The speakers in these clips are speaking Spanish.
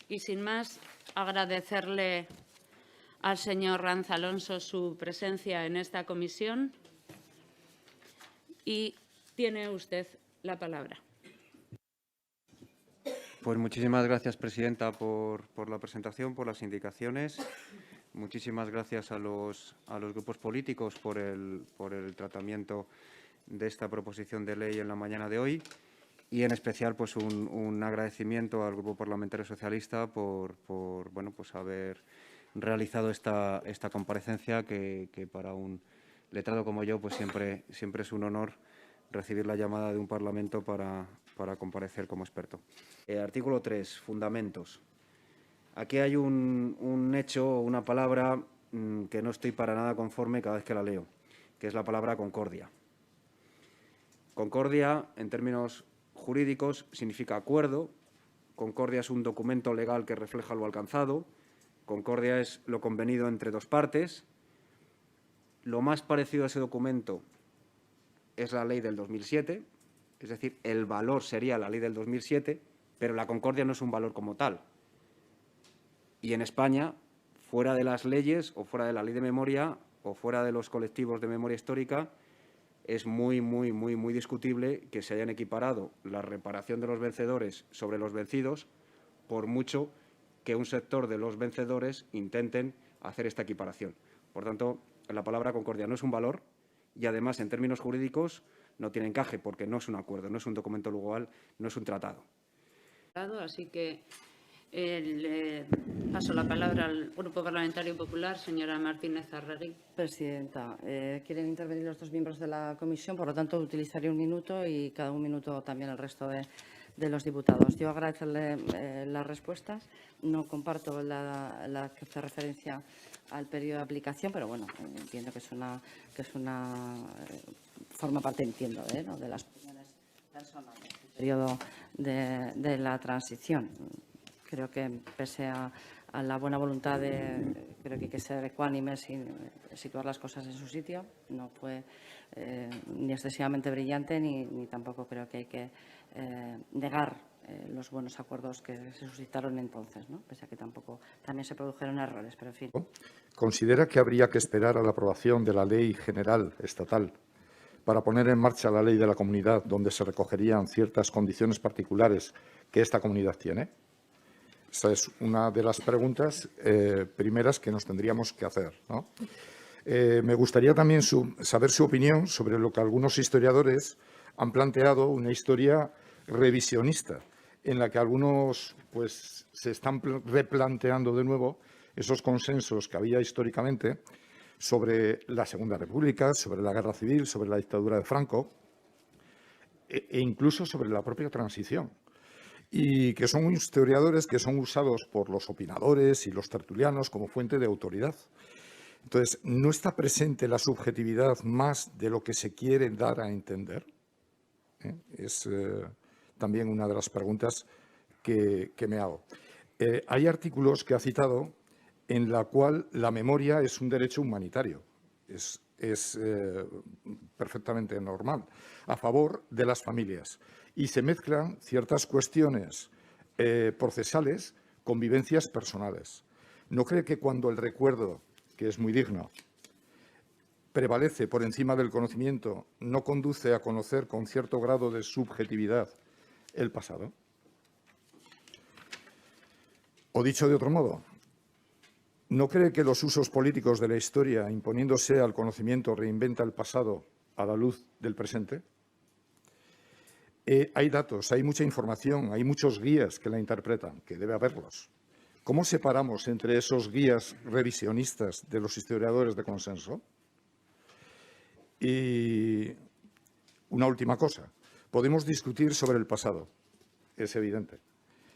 Y sin más, agradecerle al señor Ranz Alonso su presencia en esta comisión. Y tiene usted la palabra. Pues muchísimas gracias, presidenta, por la presentación, por las indicaciones. Muchísimas gracias a los grupos políticos por el tratamiento de esta proposición de ley en la mañana de hoy. Y en especial, pues un agradecimiento al Grupo Parlamentario Socialista por haber realizado esta comparecencia que para un letrado como yo, pues siempre es un honor recibir la llamada de un Parlamento para comparecer como experto. Artículo 3, fundamentos. Aquí hay un hecho, una palabra que no estoy para nada conforme cada vez que la leo, que es la palabra concordia. Concordia, en términos jurídicos, significa acuerdo. Concordia es un documento legal que refleja lo alcanzado. Concordia es lo convenido entre dos partes. Lo más parecido a ese documento es la ley del 2007, es decir, el valor sería la ley del 2007, pero la concordia no es un valor como tal. Y en España, fuera de las leyes o fuera de la ley de memoria o fuera de los colectivos de memoria histórica, es muy discutible que se hayan equiparado la reparación de los vencedores sobre los vencidos, por mucho que un sector de los vencedores intenten hacer esta equiparación. Por tanto, la palabra concordia no es un valor y, además, en términos jurídicos, no tiene encaje porque no es un acuerdo, no es un documento legal, no es un tratado. Así que le paso la palabra al Grupo Parlamentario Popular, señora Martínez Arregui. Presidenta, quieren intervenir los dos miembros de la comisión, por lo tanto, utilizaré 1 minuto y cada 1 minuto también el resto de los diputados. Yo agradecerle las respuestas. No comparto la que hace referencia al periodo de aplicación, pero bueno, entiendo que es una forma parte, entiendo, ¿no?, de las opiniones personales del periodo de la transición. Creo que, pese a la buena voluntad creo que hay que ser ecuánimes y situar las cosas en su sitio. No fue ni excesivamente brillante ni tampoco creo que hay que negar los buenos acuerdos que se suscitaron entonces, ¿no?, pese a que también se produjeron errores, pero en fin. ¿Considera que habría que esperar a la aprobación de la Ley General Estatal para poner en marcha la Ley de la Comunidad, donde se recogerían ciertas condiciones particulares que esta comunidad tiene? Esa es una de las preguntas primeras que nos tendríamos que hacer, ¿no? Me gustaría también saber su opinión sobre lo que algunos historiadores han planteado, una historia revisionista, en la que algunos pues, se están replanteando de nuevo esos consensos que había históricamente sobre la Segunda República, sobre la Guerra Civil, sobre la dictadura de Franco e incluso sobre la propia transición. Y que son historiadores que son usados por los opinadores y los tertulianos como fuente de autoridad. Entonces, ¿no está presente la subjetividad más de lo que se quiere dar a entender? Es también una de las preguntas que me hago. Hay artículos que ha citado en la cual la memoria es un derecho humanitario. Es perfectamente normal, a favor de las familias. Y se mezclan ciertas cuestiones procesales con vivencias personales. ¿No cree que cuando el recuerdo, que es muy digno, prevalece por encima del conocimiento, no conduce a conocer con cierto grado de subjetividad el pasado? O dicho de otro modo, ¿no cree que los usos políticos de la historia, imponiéndose al conocimiento, reinventa el pasado a la luz del presente? Hay datos, hay mucha información, hay muchos guías que la interpretan, que debe haberlos. ¿Cómo separamos entre esos guías revisionistas de los historiadores de consenso? Y una última cosa. Podemos discutir sobre el pasado, es evidente.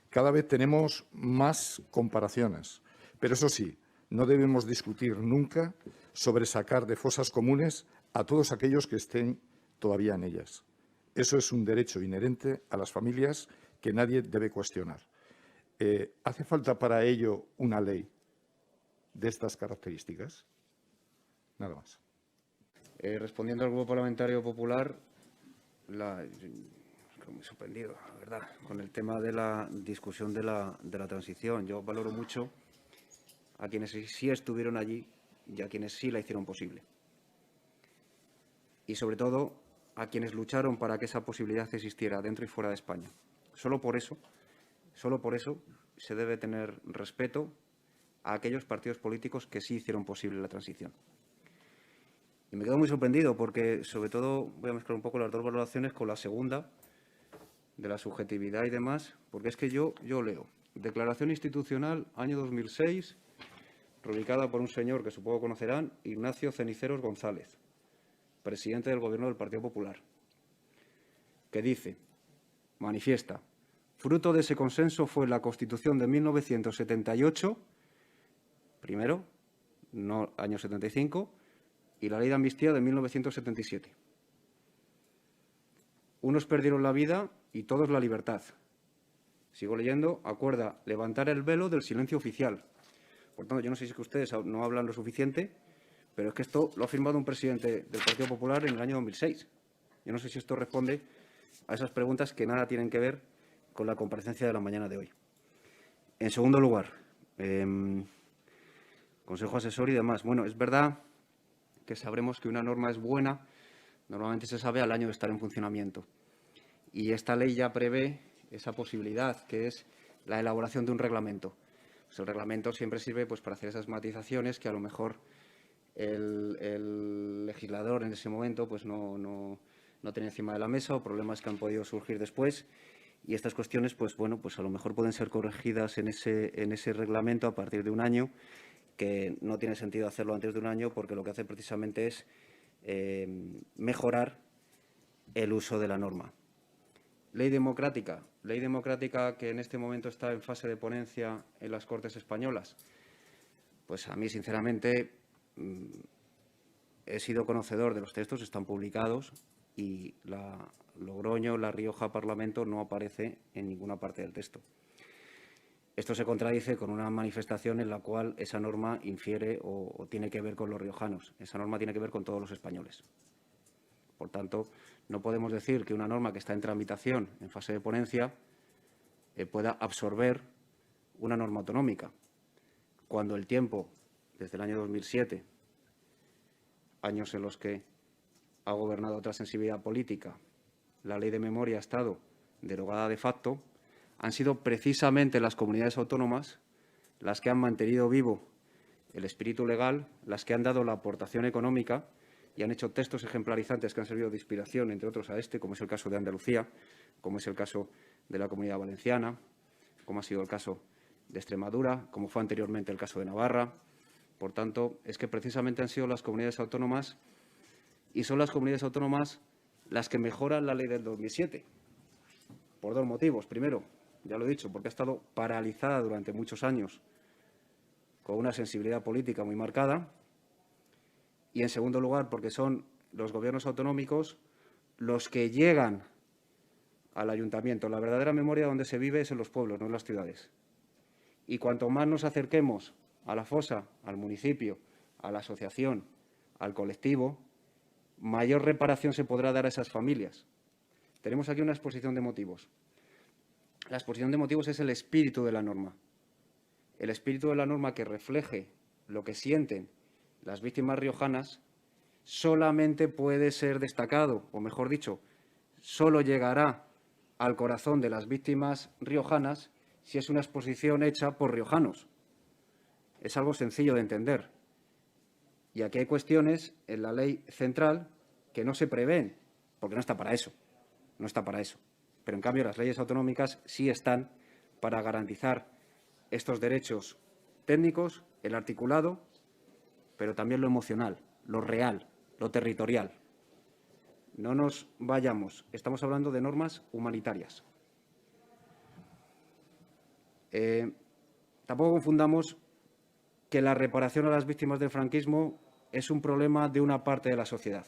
Cada vez tenemos más comparaciones, pero eso sí, no debemos discutir nunca sobre sacar de fosas comunes a todos aquellos que estén todavía en ellas. Eso es un derecho inherente a las familias que nadie debe cuestionar. ¿Hace falta para ello una ley de estas características? Nada más. Respondiendo al Grupo Parlamentario Popular, muy sorprendido, la verdad, con el tema de la discusión de la transición. Yo valoro mucho a quienes sí estuvieron allí y a quienes sí la hicieron posible. Y, sobre todo, a quienes lucharon para que esa posibilidad existiera dentro y fuera de España. Solo por eso se debe tener respeto a aquellos partidos políticos que sí hicieron posible la transición. Y me quedo muy sorprendido porque, sobre todo, voy a mezclar un poco las dos valoraciones con la segunda, de la subjetividad y demás, porque es que yo leo Declaración Institucional, año 2006, rubricada por un señor que supongo conocerán, Ignacio Ceniceros González, presidente del Gobierno del Partido Popular, que dice, manifiesta, fruto de ese consenso fue la Constitución de 1978, primero, no año 75, y la Ley de Amnistía de 1977. Unos perdieron la vida y todos la libertad. Sigo leyendo, acuerda levantar el velo del silencio oficial. Por tanto, yo no sé si es que ustedes no hablan lo suficiente, pero es que esto lo ha firmado un presidente del Partido Popular en el año 2006. Yo no sé si esto responde a esas preguntas que nada tienen que ver con la comparecencia de la mañana de hoy. En segundo lugar, Consejo Asesor y demás. Bueno, es verdad que sabremos que una norma es buena, normalmente se sabe al año de estar en funcionamiento. Y esta ley ya prevé esa posibilidad, que es la elaboración de un reglamento. Pues el reglamento siempre sirve pues, para hacer esas matizaciones que a lo mejor el legislador en ese momento pues, no tenía encima de la mesa o problemas que han podido surgir después. Y estas cuestiones, pues bueno, pues a lo mejor pueden ser corregidas en ese reglamento a partir de un año, que no tiene sentido hacerlo antes de un año porque lo que hace precisamente es mejorar el uso de la norma. Ley democrática que en este momento está en fase de ponencia en las Cortes españolas. Pues a mí, sinceramente, he sido conocedor de los textos, están publicados y la Logroño, La Rioja, Parlamento no aparece en ninguna parte del texto. Esto se contradice con una manifestación en la cual esa norma infiere o tiene que ver con los riojanos. Esa norma tiene que ver con todos los españoles. Por tanto, no podemos decir que una norma que está en tramitación, en fase de ponencia, pueda absorber una norma autonómica, cuando el tiempo, desde el año 2007, años en los que ha gobernado otra sensibilidad política, la Ley de Memoria ha estado derogada de facto, han sido precisamente las comunidades autónomas las que han mantenido vivo el espíritu legal, las que han dado la aportación económica y han hecho textos ejemplarizantes que han servido de inspiración, entre otros, a este, como es el caso de Andalucía, como es el caso de la Comunidad Valenciana, como ha sido el caso de Extremadura, como fue anteriormente el caso de Navarra. Por tanto, es que precisamente han sido las comunidades autónomas y son las comunidades autónomas las que mejoran la ley del 2007, por dos motivos. Primero, ya lo he dicho, porque ha estado paralizada durante muchos años con una sensibilidad política muy marcada. Y, en segundo lugar, porque son los gobiernos autonómicos los que llegan al ayuntamiento. La verdadera memoria donde se vive es en los pueblos, no en las ciudades. Y cuanto más nos acerquemos a la fosa, al municipio, a la asociación, al colectivo, mayor reparación se podrá dar a esas familias. Tenemos aquí una exposición de motivos. La exposición de motivos es el espíritu de la norma. El espíritu de la norma que refleje lo que sienten las víctimas riojanas solamente puede ser destacado, o mejor dicho, solo llegará al corazón de las víctimas riojanas si es una exposición hecha por riojanos. Es algo sencillo de entender. Y aquí hay cuestiones en la ley central que no se prevén, porque no está para eso. No está para eso. Pero, en cambio, las leyes autonómicas sí están para garantizar estos derechos técnicos, el articulado, pero también lo emocional, lo real, lo territorial. No nos vayamos. Estamos hablando de normas humanitarias. Tampoco confundamos que la reparación a las víctimas del franquismo es un problema de una parte de la sociedad.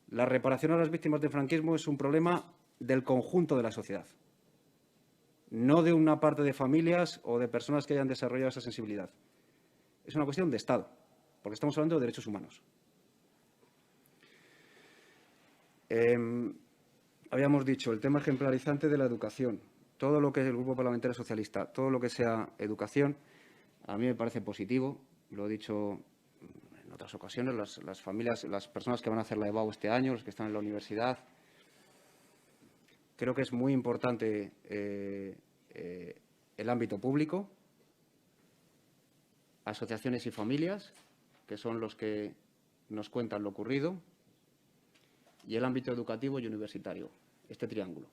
La reparación a las víctimas del franquismo es un problema del conjunto de la sociedad, no de una parte de familias o de personas que hayan desarrollado esa sensibilidad. Es una cuestión de Estado, porque estamos hablando de derechos humanos. habíamos dicho, el tema ejemplarizante de la educación. Todo lo que es el Grupo Parlamentario Socialista, todo lo que sea educación, a mí me parece positivo. Lo he dicho en otras ocasiones, las familias, las personas que van a hacer la EBAU este año, los que están en la universidad. Creo que es muy importante el ámbito público, asociaciones y familias, que son los que nos cuentan lo ocurrido, y el ámbito educativo y universitario, este triángulo.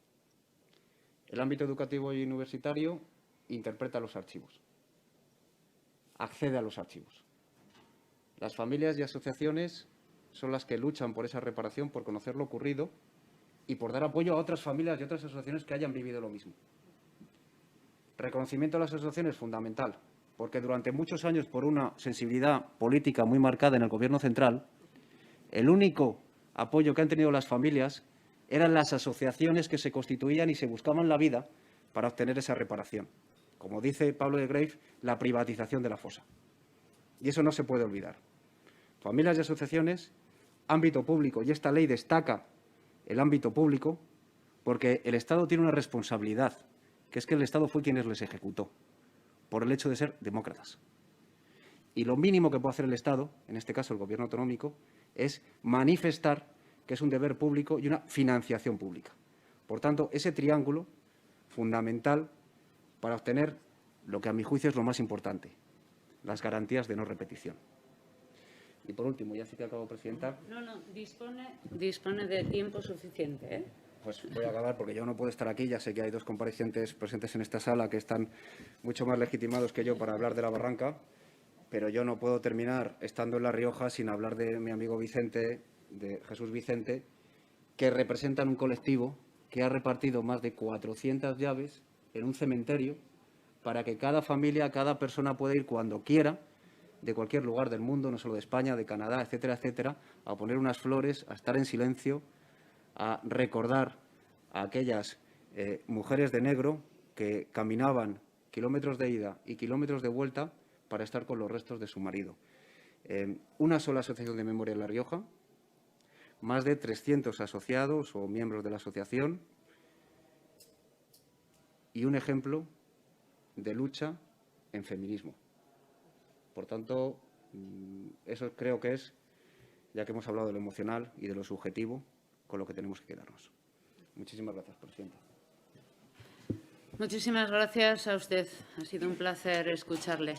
El ámbito educativo y universitario interpreta los archivos, accede a los archivos. Las familias y asociaciones son las que luchan por esa reparación, por conocer lo ocurrido y por dar apoyo a otras familias y otras asociaciones que hayan vivido lo mismo. Reconocimiento a las asociaciones es fundamental, porque durante muchos años, por una sensibilidad política muy marcada en el Gobierno central, el único apoyo que han tenido las familias eran las asociaciones que se constituían y se buscaban la vida para obtener esa reparación. Como dice Pablo de Greiff, la privatización de la fosa. Y eso no se puede olvidar. Familias y asociaciones, ámbito público, y esta ley destaca el ámbito público porque el Estado tiene una responsabilidad, que es que el Estado fue quien les ejecutó, por el hecho de ser demócratas. Y lo mínimo que puede hacer el Estado, en este caso el Gobierno autonómico, es manifestar que es un deber público y una financiación pública. Por tanto, ese triángulo fundamental para obtener lo que a mi juicio es lo más importante, las garantías de no repetición. Y por último, ya sí que acabo, Presidenta. No, dispone de tiempo suficiente, ¿eh? Pues voy a acabar porque yo no puedo estar aquí. Ya sé que hay dos comparecientes presentes en esta sala que están mucho más legitimados que yo para hablar de la Barranca, pero yo no puedo terminar estando en La Rioja sin hablar de mi amigo Vicente, de Jesús Vicente, que representan un colectivo que ha repartido más de 400 llaves en un cementerio para que cada familia, cada persona pueda ir cuando quiera, de cualquier lugar del mundo, no solo de España, de Canadá, etcétera, etcétera, a poner unas flores, a estar en silencio, a recordar a aquellas mujeres de negro que caminaban kilómetros de ida y kilómetros de vuelta para estar con los restos de su marido. Una sola asociación de memoria en La Rioja, más de 300 asociados o miembros de la asociación y un ejemplo de lucha en feminismo. Por tanto, eso creo que es, ya que hemos hablado de lo emocional y de lo subjetivo, con lo que tenemos que quedarnos. Muchísimas gracias, Presidenta. Muchísimas gracias a usted. Ha sido un placer escucharle.